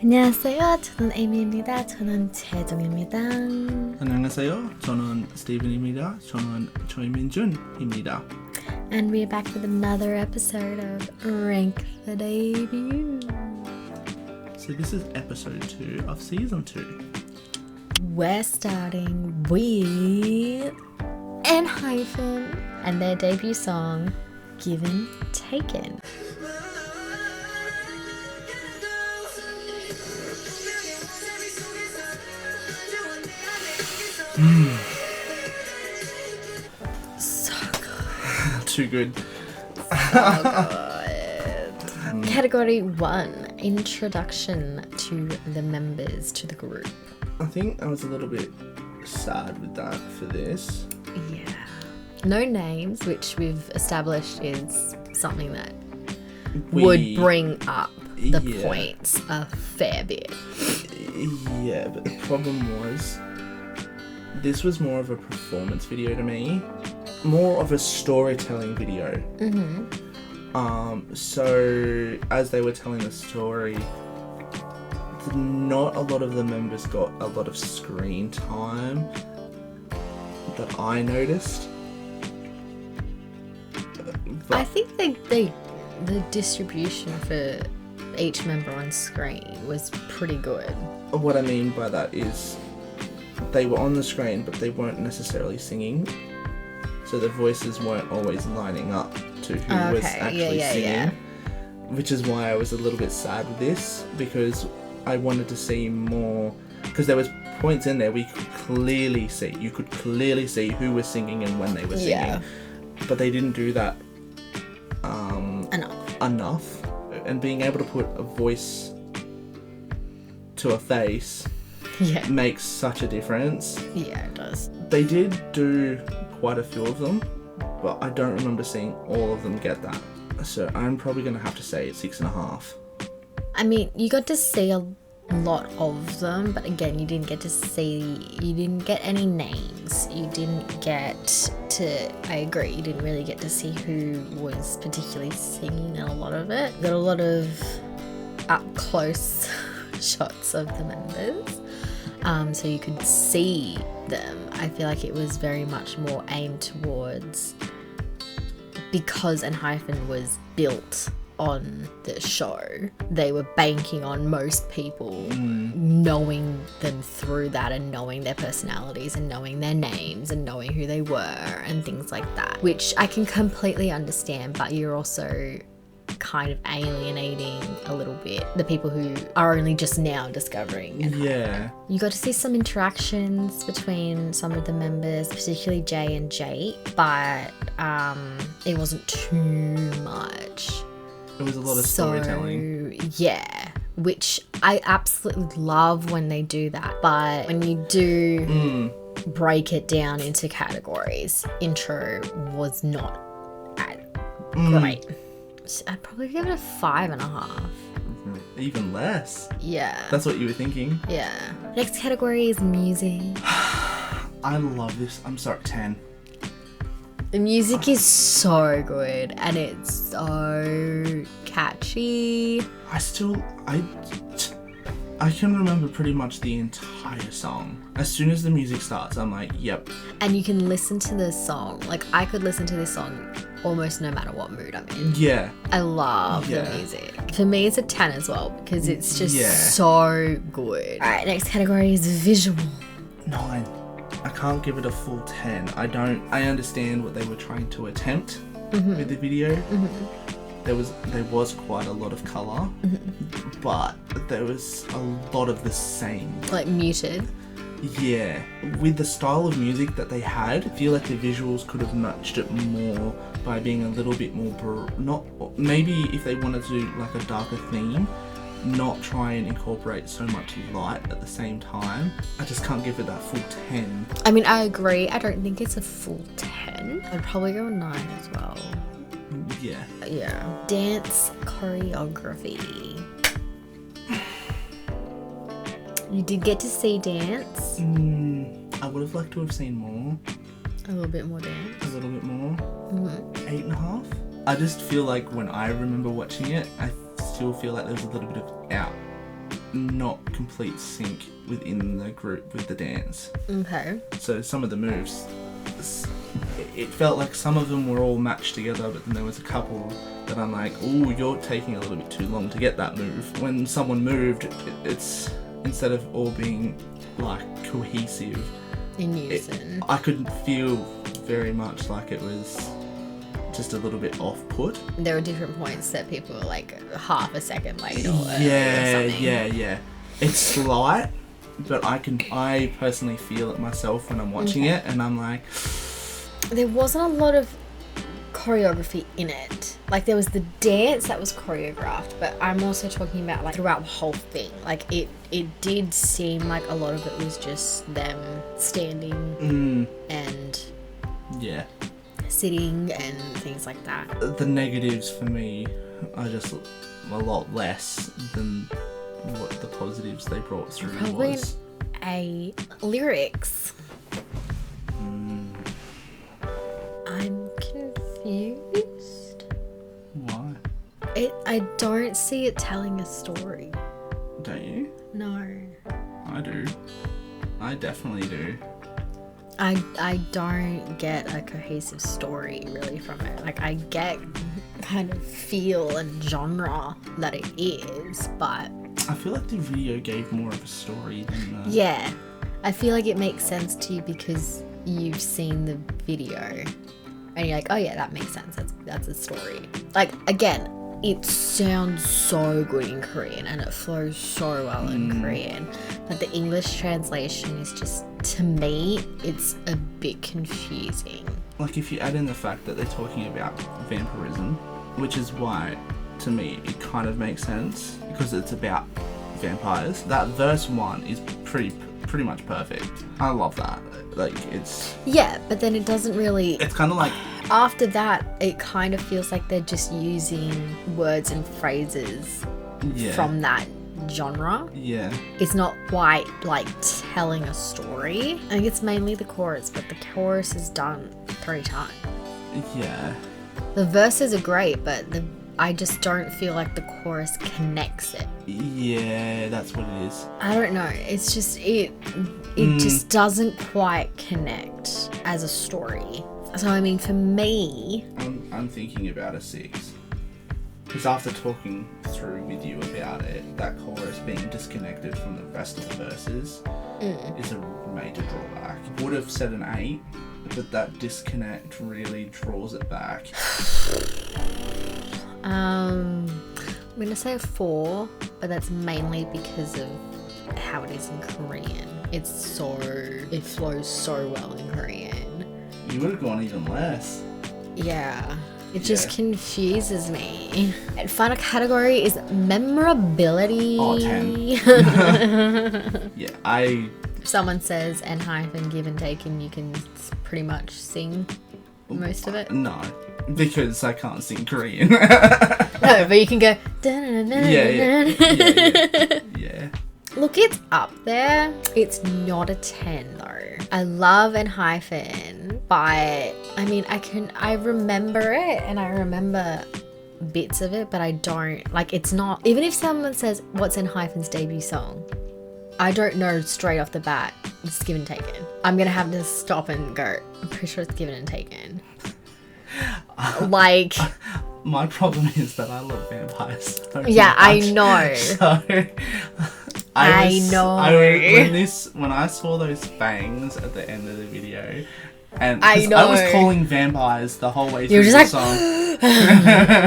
안녕하세요. 저는 에이미입니다. 저는 재정입니다. 안녕하세요. 저는 스티븐입니다. 저는 조민준입니다. And we're back with another episode of Rank the Debut. So this is episode 2 of season 2. We're starting with Enhypen and their debut song, Given Taken. So good. Too good. So good. Category 1, Introduction to the members to the group. I think I was a little bit sad with that for this. Yeah. No names, which we've established is something that would bring up the points a fair bit. Yeah, but the problem was this was more of a performance video to me. More of a storytelling video. So as they were telling the story, not a lot of the members got a lot of screen time that I noticed. I think the distribution for each member on screen was pretty good. What I mean by that is they were on the screen, but they weren't necessarily singing. So the voices weren't always lining up to who was actually singing. Which is why I was a little bit sad with this, because I wanted to see more, because there was points in there you could clearly see who was singing and when they were singing. But they didn't do that enough. And being able to put a voice to a face makes such a difference. Yeah, it does. They did do quite a few of them, but I don't remember seeing all of them get that. So I'm probably going to have to say it's 6.5. I mean, you got to see a lot of them, but again, you didn't get any names. You didn't get to, I agree, you didn't really get to see who was particularly singing in a lot of it. Got a lot of up close shots of the members. So you could see them. I feel like it was very much more aimed towards, because Enhypen was built on the show, they were banking on most people knowing them through that and knowing their personalities and knowing their names and knowing who they were and things like that, which I can completely understand, but you're also kind of alienating a little bit the people who are only just now discovering Enhypen. You got to see some interactions between some of the members, particularly Jay and Jake, but it wasn't too much. It was a lot of storytelling. Yeah, which I absolutely love when they do that, but when you do break it down into categories, intro was not great. I'd probably give it a 5.5. Even less? Yeah. That's what you were thinking? Yeah. Next category is music. I love this. I'm sorry, 10. The music is so good and it's so catchy. I can remember pretty much the entire song. As soon as the music starts, I'm like, yep. And you can listen to this song. Like, I could listen to this song almost no matter what mood I'm in. Yeah. I love the music. For me, it's a 10 as well, because it's just so good. Alright, next category is visual. 9. I can't give it a full 10. I understand what they were trying to attempt with the video. There was quite a lot of colour, but there was a lot of the same. Like muted? Yeah. With the style of music that they had, I feel like the visuals could have matched it more by being a little bit more, maybe if they wanted to do like a darker theme, not try and incorporate so much light at the same time. I just can't give it that full 10. I mean, I agree. I don't think it's a full 10. I'd probably go a 9 as well. Yeah. Yeah. Dance choreography. You did get to see dance. I would have liked to have seen more. A little bit more dance. A little bit more. 8.5. I just feel like when I remember watching it, I still feel like there was a little bit of not complete sync within the group with the dance. Okay. So some of the moves, it felt like some of them were all matched together, but then there was a couple that I'm like, ooh, you're taking a little bit too long to get that move. When someone moved, it's instead of all being like cohesive in unison, I could feel very much like it was just a little bit off-put. There were different points that people were like half a second late or something. Yeah. It's slight, but I personally feel it myself when I'm watching it, and I'm like, there wasn't a lot of choreography in it. Like there was the dance that was choreographed, but I'm also talking about like throughout the whole thing. Like it did seem like a lot of it was just them standing and sitting and things like that. The negatives for me are just a lot less than what the positives they brought through Probably was. Lyrics. I'm confused. Why? I don't see it telling a story. Don't you? No. I do. I definitely do. I don't get a cohesive story really from it. Like I get kind of feel and genre that it is, but I feel like the video gave more of a story than the... Yeah. I feel like it makes sense to you because you've seen the video and you're like, oh yeah, that makes sense. That's a story. Like again, it sounds so good in Korean and it flows so well in Korean, but the English translation is just, to me, it's a bit confusing. Like if you add in the fact that they're talking about vampirism, which is why, to me, it kind of makes sense because it's about vampires. That verse 1 is pretty much perfect. I love that. Like it's... Yeah, but then it doesn't really... It's kind of like... After that, it kind of feels like they're just using words and phrases from that genre. Yeah. It's not quite like telling a story. I think it's mainly the chorus, but the chorus is done 3 times. Yeah. The verses are great, but I just don't feel like the chorus connects it. Yeah, that's what it is. I don't know. It's just it just doesn't quite connect as a story. So I mean, for me, I'm thinking about a 6. Because after talking through with you about it, that chorus being disconnected from the rest of the verses is a major drawback. Would have said an 8, but that disconnect really draws it back. I'm gonna say a 4, but that's mainly because of how it is in Korean. It flows so well in Korean. You would have gone even less. Yeah. It just confuses me. And final category is memorability. Oh, 10. Yeah, If someone says Enhypen give and take, and you can pretty much sing most of it. No, because I can't sing Korean. No, but you can go. Yeah. Look, it's up there. It's not a 10 though. I love Enhypen, but I mean, I remember it and I remember bits of it, but I don't, like, it's not, even if someone says, what's Enhypen's debut song? I don't know straight off the bat. It's Given Taken. I'm gonna have to stop and go, I'm pretty sure it's Given and Taken. Like... My problem is that I love vampires so yeah, much. I know. So... I know. When I saw those fangs at the end of the video, and I was calling vampires the whole way through just the like, song.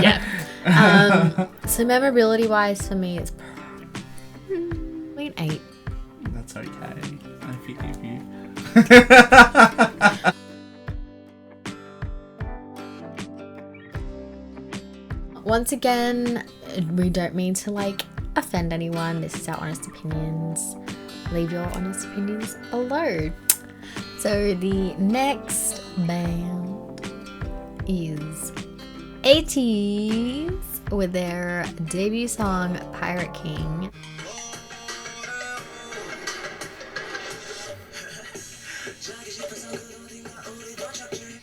Yeah. So memorability wise for me, it's probably an 8. That's okay. I forgive you. Once again, we don't mean to like offend anyone. This is our honest opinions. Leave your honest opinions below. So the next band is Ateez with their debut song Pirate King.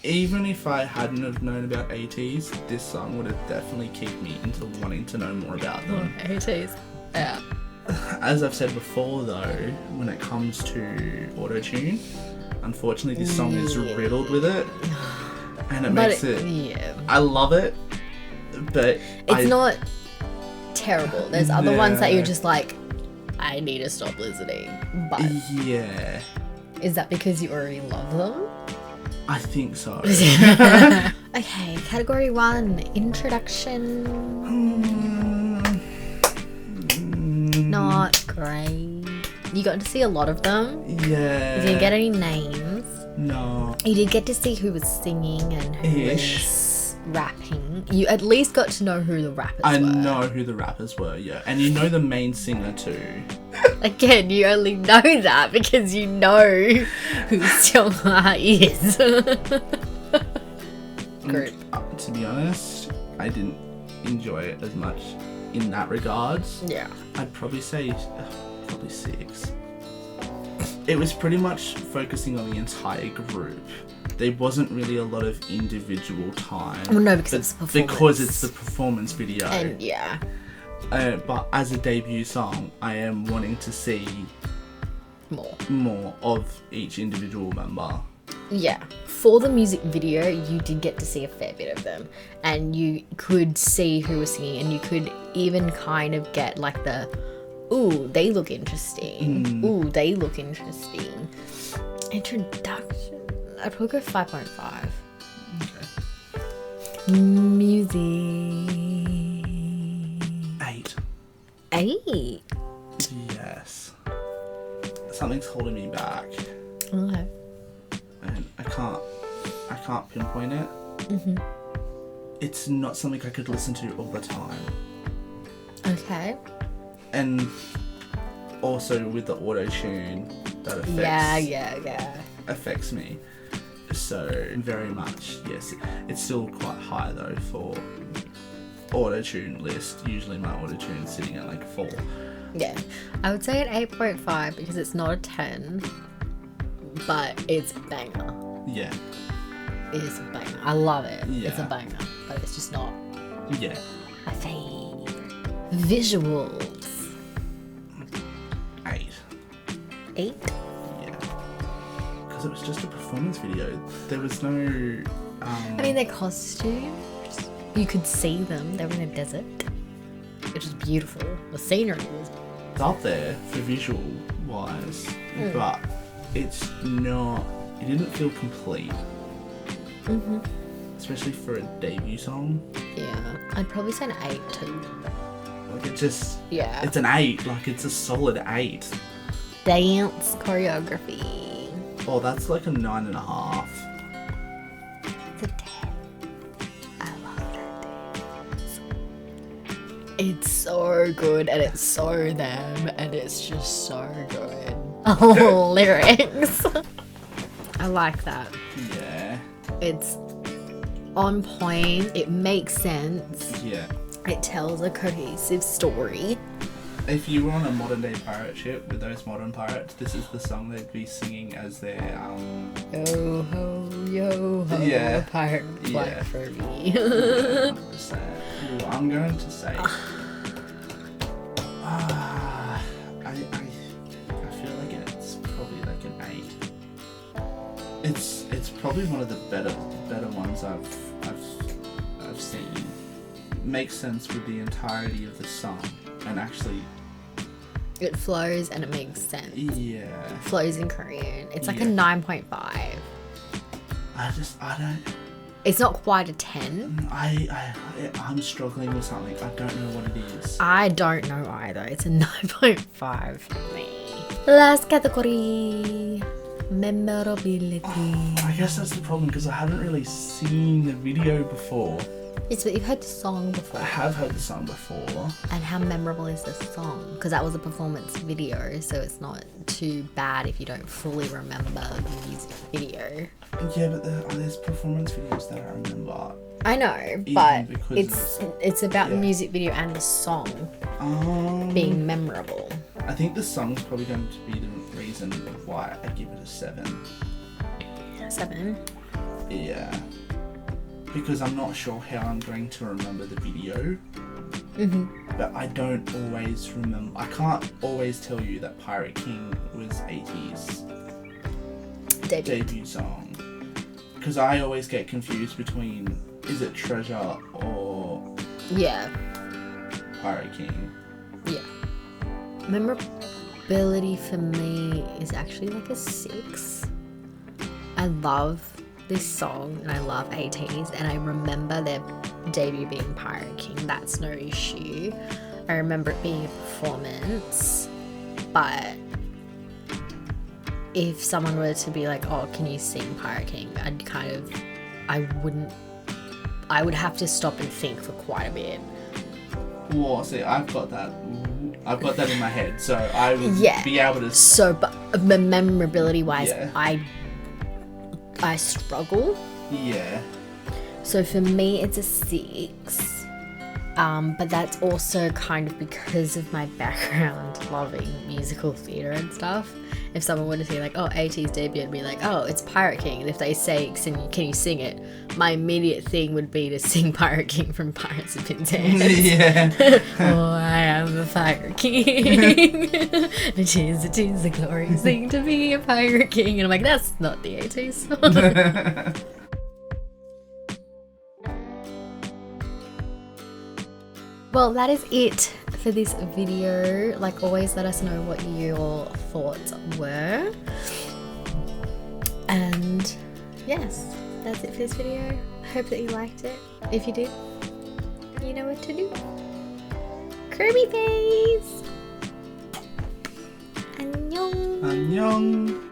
Even if I hadn't have known about Ateez, this song would have definitely kicked me into wanting to know more about them. Ateez. Yeah. As I've said before, though, when it comes to auto-tune, unfortunately this song is riddled with it, and it makes it. Yeah. I love it, but it's not terrible. There's other ones that you're just like, I need to stop listening. But yeah, is that because you already love them? I think so. Okay, category 1, introduction. Not great. You got to see a lot of them. Yeah. You didn't get any names. No. You did get to see who was singing and who was rapping. You at least got to know who the rappers were. I know who the rappers were, yeah. And you know the main singer too. Again, you only know that because you know who Seonghwa is. Group. To be honest, I didn't enjoy it as much in that regards. Yeah. I'd probably say probably 6. It was pretty much focusing on the entire group. There wasn't really a lot of individual time. Well, no, because it's the performance. Because it's the performance video. And yeah. But as a debut song, I am wanting to see more of each individual member. Yeah. For the music video, you did get to see a fair bit of them. And you could see who was singing, and you could even kind of get like the, ooh, they look interesting. Ooh, they look interesting. Introduction. I'd probably go 5.5. Okay. Music. 8. 8? Yes. Something's holding me back. Okay. And I can't pinpoint it. Mm-hmm. It's not something I could listen to all the time. Okay. And also with the auto-tune, that affects me. So very much, yes. It's still quite high though for auto-tune list. Usually my auto-tune's sitting at like 4. Yeah. I would say an 8.5 because it's not a 10, but it's a banger. Yeah. It is a banger. I love it. Yeah. It's a banger, but it's just not Yeah. my fave. Visuals. 8. 8? Yeah. Because it was just a performance video. There was no... I mean, their costumes, you could see them. They were in a desert, which was beautiful. The scenery was up there for visual wise, but it's not... It didn't feel complete. Mm-hmm. Especially for a debut song. Yeah, I'd probably say an 8 too. Like it just... Yeah. It's an 8. Like it's a solid 8. Dance choreography. Oh, that's like a 9.5. It's a 10. I love that dance. It's so good and it's so them and it's just so good. Oh, lyrics. I like that. Yeah. It's on point. It makes sense. Yeah. It tells a cohesive story. If you were on a modern day pirate ship with those modern pirates, this is the song they'd be singing as their Yo ho, yo ho, yeah. pirate flag for me. 100%. Ooh, I'm going to say I feel like it's probably like an 8. It's probably one of the better ones I've seen. Makes sense with the entirety of the song, and actually it flows and it makes sense. Yeah. It flows in Korean. It's like a 9.5. I don't. It's not quite a 10. I'm struggling with something. I don't know what it is. I don't know either. It's a 9.5 for me. Last category. Memorability. I guess that's the problem because I haven't really seen the video before. Yes, but you've heard the song before. I have heard the song before. And how memorable is the song? Because that was a performance video, so it's not too bad if you don't fully remember the music video. Yeah, but there's performance videos that I remember. I know, but it's about the music video and the song being memorable. I think the song's probably going to be the reason why I give it a 7. 7? Yeah. Because I'm not sure how I'm going to remember the video. but I don't always remember. I can't always tell you that Pirate King was Ateez's debut song, because I always get confused between, is it Treasure or Pirate King? Yeah. Memorability for me is actually like a 6. I love this song and I love Ateez, and I remember their debut being Pirate King. That's no issue. I remember it being a performance, but if someone were to be like, oh, can you sing Pirate King, I would have to stop and think for quite a bit. Well, see, I've got that in my head, so I would be able to. So, but memorability wise, I struggle. Yeah. So for me, it's a 6. But that's also kind of because of my background loving musical theatre and stuff. If someone were to say like, oh, Ateez debut, I'd be like, oh, it's Pirate King. And if they say, can you sing it? My immediate thing would be to sing Pirate King from Pirates of Ateez. Yeah. Oh, I am a Pirate King. It is a glorious thing to be a Pirate King. And I'm like, that's not the Ateez song. Well, that is it for this video. Like always, let us know what your thoughts were. And yes, that's it for this video. Hope that you liked it. If you did, you know what to do. Kirby face! Annyeong! Annyeong!